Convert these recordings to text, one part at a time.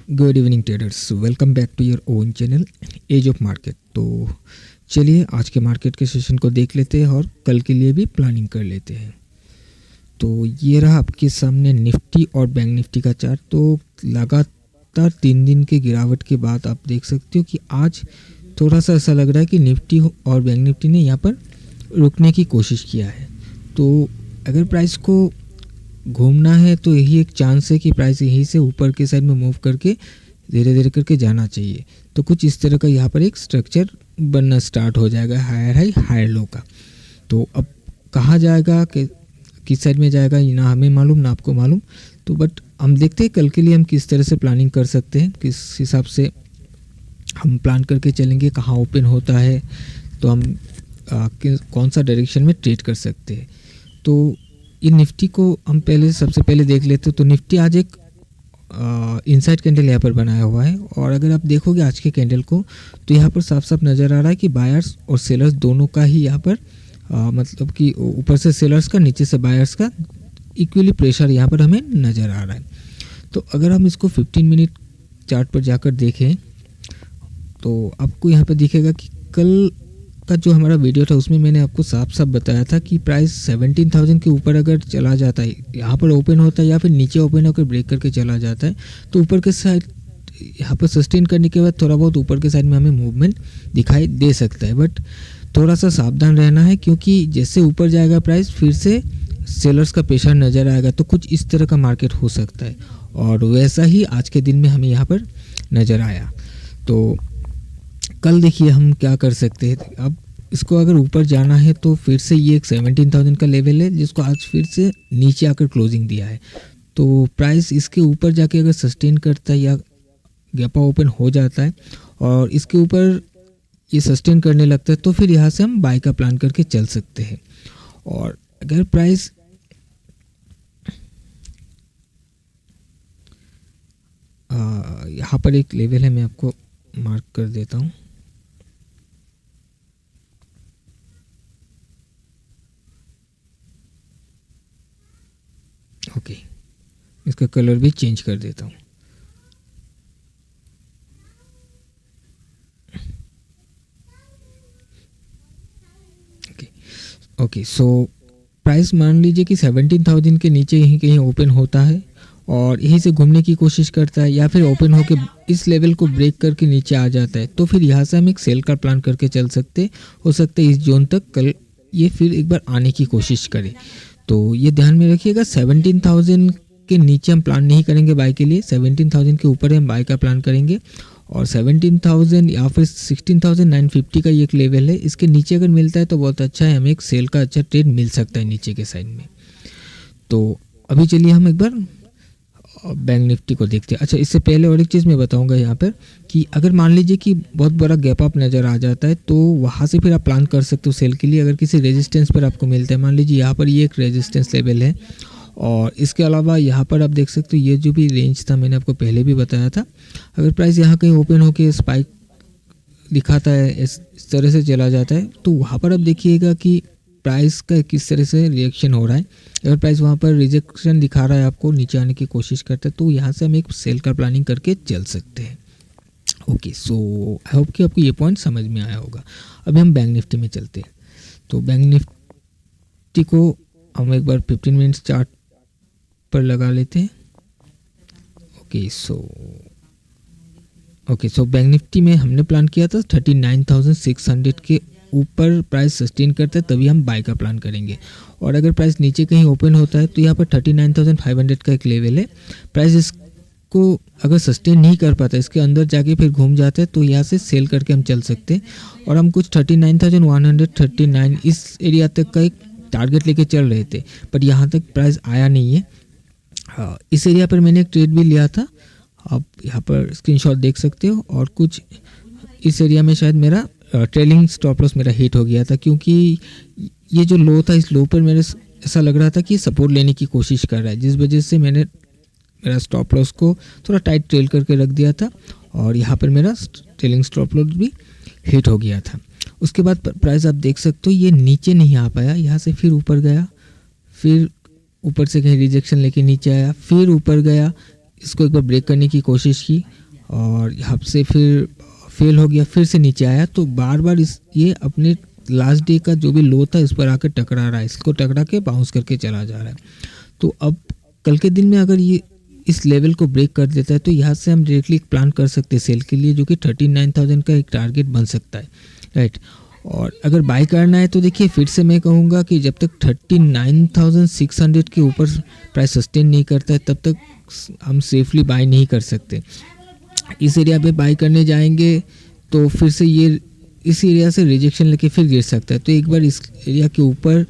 Good evening traders, welcome back to your own channel Age of Market. तो चलिए आज के मार्केट के सेशन को देख लेते हैं और कल के लिए भी प्लानिंग कर लेते हैं। तो ये रहा आपके सामने निफ्टी और बैंक निफ्टी का चार्ट। तो लगातार 3 दिन के गिरावट के बाद आप देख सकते हो कि आज थोड़ा सा ऐसा लग रहा है कि निफ्टी और बैंक निफ्टी ने यहाँ पर रुकने की कोशिश किया है। तो अगर प्राइस को घूमना है तो यही एक चांस है कि प्राइस यहीं से ऊपर के साइड में मूव करके धीरे धीरे करके जाना चाहिए। तो कुछ इस तरह का यहाँ पर एक स्ट्रक्चर बनना स्टार्ट हो जाएगा, हायर हाई हायर लो का। तो अब कहाँ जाएगा, किस साइड में जाएगा, ना हमें मालूम ना आपको मालूम। तो बट हम देखते हैं कल के लिए हम किस तरह से प्लानिंग कर सकते हैं, किस हिसाब से हम प्लान करके चलेंगे, कहाँ ओपन होता है तो हम कौन सा डायरेक्शन में ट्रेड कर सकते हैं। तो ये निफ्टी को हम सबसे पहले देख लेते हैं। तो निफ्टी आज एक इनसाइड कैंडल यहाँ पर बनाया हुआ है और अगर आप देखोगे आज के कैंडल को तो यहाँ पर साफ साफ नज़र आ रहा है कि बायर्स और सेलर्स दोनों का ही यहाँ पर मतलब कि ऊपर से सेलर्स का, नीचे से बायर्स का इक्वली प्रेशर यहाँ पर हमें नज़र आ रहा है। तो अगर हम इसको 15 मिनट चार्ट पर जाकर देखें तो आपको यहाँ पर दिखेगा कि कल का जो हमारा वीडियो था उसमें मैंने आपको साफ साफ बताया था कि प्राइस 17,000 के ऊपर अगर चला जाता है, यहाँ पर ओपन होता है या फिर नीचे ओपन होकर ब्रेक करके चला जाता है तो ऊपर के साइड यहाँ पर सस्टेन करने के बाद थोड़ा बहुत ऊपर के साइड में हमें मूवमेंट दिखाई दे सकता है। बट थोड़ा सा सावधान रहना है क्योंकि जैसे ऊपर जाएगा प्राइस फिर से सेलर्स का प्रेशर नज़र आएगा। तो कुछ इस तरह का मार्केट हो सकता है और वैसा ही आज के दिन में हमें यहाँ पर नज़र आया। तो कल देखिए हम क्या कर सकते हैं। अब इसको अगर ऊपर जाना है तो फिर से ये एक 17,000 का लेवल है जिसको आज फिर से नीचे आकर क्लोजिंग दिया है। तो प्राइस इसके ऊपर जाके अगर सस्टेन करता है या गैप ओपन हो जाता है और इसके ऊपर ये सस्टेन करने लगता है तो फिर यहाँ से हम बाय का प्लान करके चल सकते हैं। और अगर प्राइस यहाँ पर एक लेवल है, मैं आपको मार्क कर देता हूँ। ओके, इसका कलर भी चेंज कर देता हूँ। ओके सो प्राइस मान लीजिए कि 17,000 के नीचे यहीं कहीं ओपन होता है और यहीं से घूमने की कोशिश करता है या फिर ओपन होके इस लेवल को ब्रेक करके नीचे आ जाता है तो फिर यहाँ से हम एक सेल का प्लान करके चल सकते हो सकता है इस जोन तक कल ये फिर एक बार आने की कोशिश करे। तो ये ध्यान में रखिएगा, 17,000 के नीचे हम प्लान नहीं करेंगे बाय के लिए, 17,000 के ऊपर हम बाय का प्लान करेंगे। और 17,000 या फिर 16,950 का ये एक लेवल है, इसके नीचे अगर मिलता है तो बहुत अच्छा है, हमें एक सेल का अच्छा ट्रेड मिल सकता है नीचे के साइड में। तो अभी चलिए हम एक बार बैंक निफ्टी को देखते हैं। अच्छा, इससे पहले और एक चीज़ मैं बताऊंगा यहाँ पर कि अगर मान लीजिए कि बहुत बड़ा गैप अप नज़र आ जाता है तो वहाँ से फिर आप प्लान कर सकते हो सेल के लिए। अगर किसी रेजिस्टेंस पर आपको मिलता है, मान लीजिए यहाँ पर ये एक रेजिस्टेंस लेवल है और इसके अलावा यहाँ पर आप देख सकते हो ये जो भी रेंज था मैंने आपको पहले भी बताया था, अगर प्राइस यहाँ कहीं ओपन होकर स्पाइक दिखाता है, इस तरह से चला जाता है तो वहाँ पर आप देखिएगा कि प्राइस का किस तरह से रिएक्शन हो रहा है। अगर प्राइस वहाँ पर रिजेक्शन दिखा रहा है, आपको नीचे आने की कोशिश करता है तो यहाँ से हम एक सेल का प्लानिंग करके चल सकते हैं। ओके सो आई होप कि आपको ये पॉइंट समझ में आया होगा। अभी हम बैंक निफ्टी में चलते हैं। तो बैंक निफ्टी को हम एक बार 15 मिनट्स चार्ट पर लगा लेते हैं। ओके सो बैंक निफ्टी में हमने प्लान किया था 39,600 के ऊपर प्राइस सस्टेन करता है तभी हम बाय का प्लान करेंगे। और अगर प्राइस नीचे कहीं ओपन होता है तो यहाँ पर 39,500 का एक लेवल है, प्राइस इसको अगर सस्टेन नहीं कर पाता, इसके अंदर जाके फिर घूम जाता है तो यहाँ से सेल करके हम चल सकते हैं। और हम कुछ 39,139 इस एरिया तक का एक टारगेट लेके चल रहे थे बट यहाँ तक प्राइस आया नहीं है। हाँ, इस एरिया पर मैंने एक ट्रेड भी लिया था, आप यहाँ पर स्क्रीनशॉट देख सकते हो। और कुछ इस एरिया में शायद मेरा ट्रेलिंग स्टॉप लॉस मेरा हिट हो गया था क्योंकि ये जो लो था इस लो पर मेरे ऐसा लग रहा था कि सपोर्ट लेने की कोशिश कर रहा है, जिस वजह से मैंने मेरा स्टॉप लॉस को थोड़ा टाइट ट्रेल करके रख दिया था और यहाँ पर मेरा ट्रेलिंग स्टॉप लॉस भी हिट हो गया था। उसके बाद प्राइस आप देख सकते हो ये नीचे नहीं आ पाया, यहाँ से फिर ऊपर गया, फिर ऊपर से कहीं रिजेक्शन लेके नीचे आया, फिर ऊपर गया, इसको एक बार ब्रेक करने की कोशिश की और यहाँ से फिर फेल हो गया, फिर से नीचे आया, तो बार बार ये अपने लास्ट डे का जो भी लो था इस पर आकर टकरा रहा है, इसको टकरा के बाउंस करके चला जा रहा है। तो अब कल के दिन में अगर ये इस लेवल को ब्रेक कर देता है तो यहाँ से हम डायरेक्टली एक प्लान कर सकते हैं सेल के लिए, जो कि 39,000 का एक टारगेट बन सकता है, राइट। और अगर बाय करना है तो देखिए फिर से मैं कहूँगा कि जब तक 39,600 के ऊपर प्राइस सस्टेन नहीं करता है तब तक हम सेफली बाय नहीं कर सकते। इस एरिया पे बाय करने जाएंगे तो फिर से ये इस एरिया से रिजेक्शन लेके फिर गिर सकता है, तो एक बार इस एरिया के ऊपर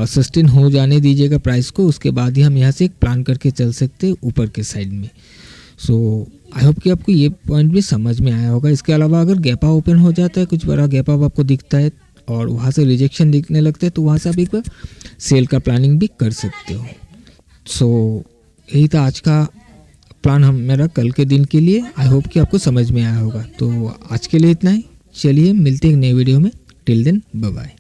सस्टेन हो जाने दीजिएगा प्राइस को, उसके बाद ही हम यहाँ से एक प्लान करके चल सकते हैं ऊपर के साइड में। सो आई होप कि आपको ये पॉइंट भी समझ में आया होगा। इसके अलावा अगर गैप अप ओपन हो जाता है, कुछ बड़ा गैप अप आपको दिखता है और वहाँ से रिजेक्शन दिखने लगता है, तो वहाँ से आप एक बार सेल का प्लानिंग भी कर सकते हो। सो यही था आज का प्लान मेरा कल के दिन के लिए। आई होप कि आपको समझ में आया होगा। तो आज के लिए इतना ही, चलिए मिलते हैं एक नए वीडियो में। Till then bye bye.